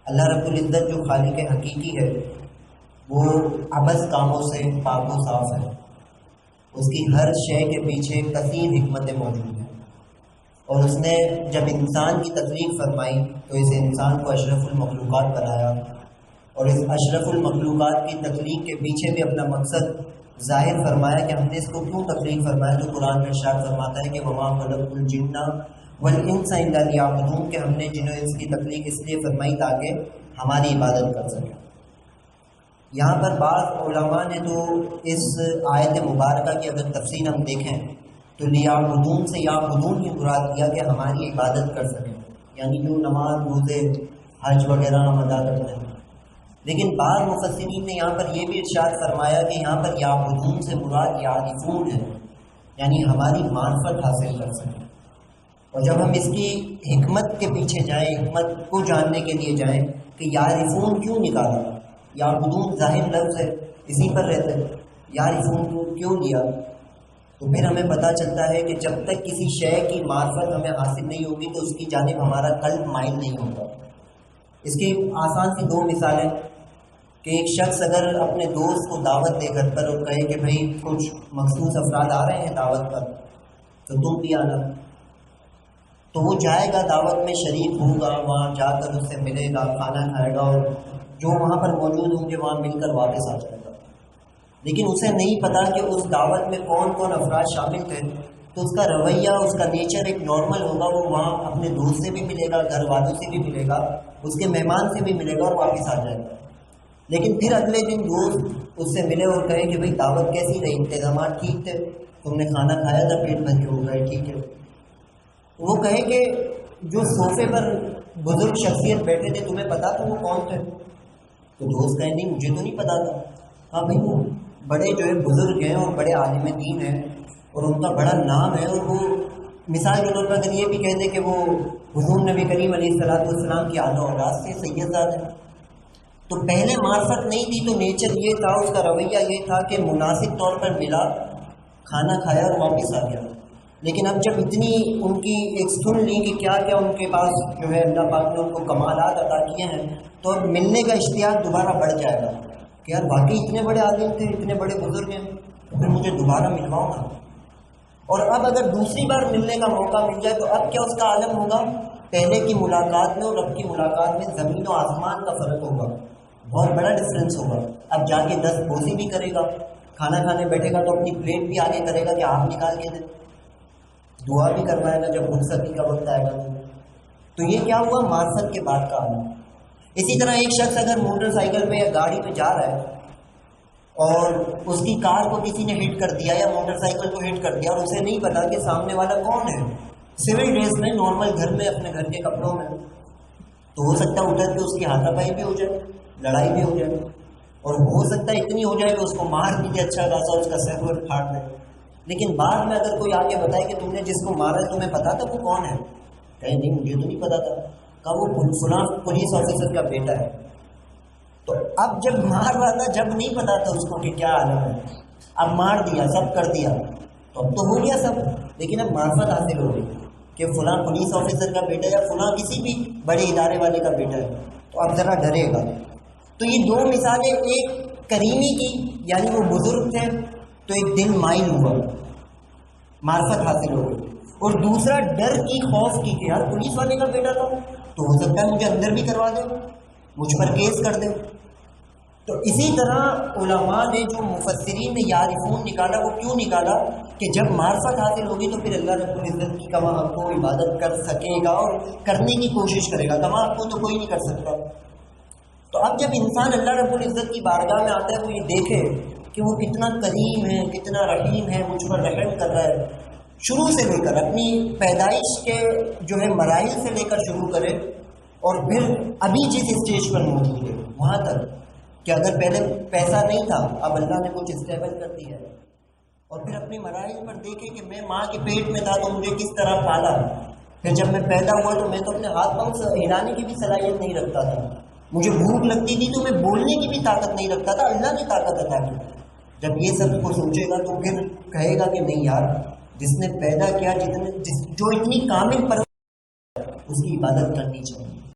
اللہ رب العزت جو خالق حقیقی ہے وہ عبث کاموں سے پاک و صاف ہے. اس کی ہر شے کے پیچھے کثیر حکمتیں موجود ہیں، اور اس نے جب انسان کی تخلیق فرمائی تو اس انسان کو اشرف المخلوقات بنایا، اور اس اشرف المخلوقات کی تخلیق کے پیچھے بھی اپنا مقصد ظاہر فرمایا کہ ہم نے اس کو کیوں تخلیق فرمایا. جو قرآن میں ارشاد فرماتا ہے کہ وما خلقت الجن والانس الا لیعبدون، کہ ہم نے جن و انس کی تخلیق اس لیے فرمائی تاکہ ہماری عبادت کر سکیں. یہاں پر بعض علماء نے تو اس آیت مبارکہ کی اگر تفسیر ہم دیکھیں تو لیعبدون سے یعبدون کی مراد کیا کہ ہماری عبادت کر سکیں، یعنی جو نماز روزے حج وغیرہ ہم ادا کرتے ہیں. لیکن بعض مفسرین نے یہاں پر یہ بھی ارشاد فرمایا کہ یہاں پر یعبدون سے مراد یعرفون ہے، یعنی ہماری معرفت حاصل کر سکیں. اور جب ہم اس کی حکمت کے پیچھے جائیں، حکمت کو جاننے کے لیے جائیں کہ یعرفون کیوں نکالا، یعبدون ظاہر لفظ ہے اسی پر رہتے ہیں، یعرفون کو کیوں لیا، تو پھر ہمیں پتہ چلتا ہے کہ جب تک کسی شے کی معرفت ہمیں حاصل نہیں ہوگی تو اس کی جانب ہمارا قلب مائل نہیں ہوگا. اس کی آسان سی دو مثالیں کہ ایک شخص اگر اپنے دوست کو دعوت دے گھر پر اور کہے کہ بھائی کچھ مخصوص افراد آ رہے ہیں دعوت پر تو تم بھی آنا، تو وہ جائے گا، دعوت میں شریک ہوگا، وہاں جا کر اس سے ملے گا، کھانا کھائے گا، اور جو وہاں پر موجود ہوں گے وہاں مل کر واپس آ جائے گا. لیکن اسے نہیں پتا کہ اس دعوت میں کون کون افراد شامل تھے، تو اس کا رویہ، اس کا نیچر ایک نارمل ہوگا، وہ وہاں اپنے دوست سے بھی ملے گا، گھر والوں سے بھی ملے گا، اس کے مہمان سے بھی ملے گا اور واپس آ جائے گا. لیکن پھر اگلے دن دوست اس سے ملے اور کہے کہ بھائی دعوت کیسی رہی، انتظامات ٹھیک تھے، تم نے کھانا کھایا تھا، پیٹ بھر کے ہو گئے، ٹھیک ہے. وہ کہے کہ جو صوفے پر بزرگ شخصیت بیٹھے تھے تمہیں پتا تھا وہ کون تھے؟ تو دوست کہے نہیں مجھے تو نہیں پتا تھا. ہاں بھائی وہ بڑے جو ہے بزرگ ہیں اور بڑے عالم دین ہیں اور ان کا بڑا نام ہے، اور وہ مثال کے طور پر اگر یہ بھی کہہ دے کہ وہ حضور نبی کریم علیہ السلام کی آل و اولاد سے سید زاد ہیں، تو پہلے معرفت نہیں تھی تو نیچر یہ تھا، اس کا رویہ یہ تھا کہ مناسب طور پر ملا، کھانا کھایا اور واپس آ گیا. لیکن اب جب اتنی ان کی ایک سن لی کہ کیا کیا ان کے پاس جو ہے اللہ پاک نے ان کو کمالات عطا کیے ہیں، تو اب ملنے کا اشتیاق دوبارہ بڑھ جائے گا کہ یار باقی اتنے بڑے عالم تھے، اتنے بڑے بزرگ ہیں، تو پھر مجھے دوبارہ ملواؤ گا. اور اب اگر دوسری بار ملنے کا موقع مل جائے تو اب کیا اس کا عالم ہوگا؟ پہلے کی ملاقات میں اور اب کی ملاقات میں زمین و آسمان کا فرق ہوگا، بہت بڑا ڈفرینس ہوگا. اب جا کے دست بوسی بھی کرے گا، کھانا کھانے بیٹھے گا تو اپنی پلیٹ بھی آگے کرے گا کہ آپ نکال کے دیں، دعا بھی کروائے گا جب رخصتی کا وقت آئے گا. تو یہ کیا ہوا؟ معرفت کے بعد کا عالم. اسی طرح ایک شخص اگر موٹر سائیکل پہ یا گاڑی پہ جا رہا ہے اور اس کی کار کو کسی نے ہٹ کر دیا یا موٹر سائیکل کو ہٹ کر دیا اور اسے نہیں پتا کہ سامنے والا کون ہے، سول ڈریس میں، نارمل گھر میں، اپنے گھر کے کپڑوں میں، تو ہو سکتا ہے ادھر کے اس کی ہاتھا پائی بھی ہو جائے، لڑائی بھی ہو جائے، اور ہو سکتا ہے اتنی ہو جائے کہ اس کو مار بھی دے اچھا خاصا، اس کا سر ور پھاڑ دے. لیکن بعد میں اگر کوئی آ کے بتائے کہ تم نے جس کو مارا تمہیں پتا تھا وہ کون ہے، کہیں نہیں مجھے تو نہیں پتا تھا، کہا وہ فلاں پولیس آفیسر کا بیٹا ہے. تو اب جب مار رہا تھا، جب نہیں پتا تھا اس کو کہ کیا عالم ہے، اب مار دیا، سب کر دیا، تو اب تو ہو گیا سب. لیکن اب معرفت حاصل ہو گئی کہ فلاں پولیس آفیسر کا بیٹا یا فلاں کسی بھی بڑے ادارے والے کا بیٹا ہے، تو اب ذرا ڈرے گا. تو یہ دو مثالیں، ایک کریمی کی یعنی وہ بزرگ تھے تو ایک دل مائل ہوا، معرفت حاصل ہو گئی، اور دوسرا ڈر کی، خوف کی کہ یار پولیس والے کا بیٹا تھا تو ہو سکتا ہے مجھے اندر بھی کروا دے، مجھ پر کیس کر دے. تو اسی طرح علماء نے، جو مفسرین نے یعرفون نکالا، وہ کیوں نکالا کہ جب معرفت حاصل ہوگی تو پھر اللہ رب العزت کی کما حق کو عبادت کر سکے گا اور کرنے کی کوشش کرے گا. کما حق کو تو کوئی نہیں کر سکتا. تو اب جب انسان اللہ رب العزت کی بارگاہ میں آتا ہے تو یہ دیکھے کہ وہ کتنا کریم ہے، کتنا رحیم ہے، مجھ پر رحم کر رہا ہے، شروع سے لے کر اپنی پیدائش کے جو ہے مراحل سے لے کر شروع کرے، اور پھر ابھی جس اسٹیج پر موجود ہے وہاں تک کہ اگر پہلے پیسہ نہیں تھا اب اللہ نے کچھ اسٹیبل کر دیا ہے، اور پھر اپنے مراحل پر دیکھے کہ میں ماں کے پیٹ میں تھا تو مجھے کس طرح پالا، پھر جب میں پیدا ہوا تو میں تو اپنے ہاتھ پاؤں سے ہلانے کی بھی صلاحیت نہیں رکھتا تھا، مجھے بھوک لگتی تھی تو میں بولنے کی بھی طاقت نہیں رکھتا تھا، اللہ نے طاقت عطا کی. جب یہ سب کو سوچے گا تو پھر کہے گا کہ نہیں یار، جس نے پیدا کیا، جو اتنی کامل پر اس کی عبادت کرنی چاہیے.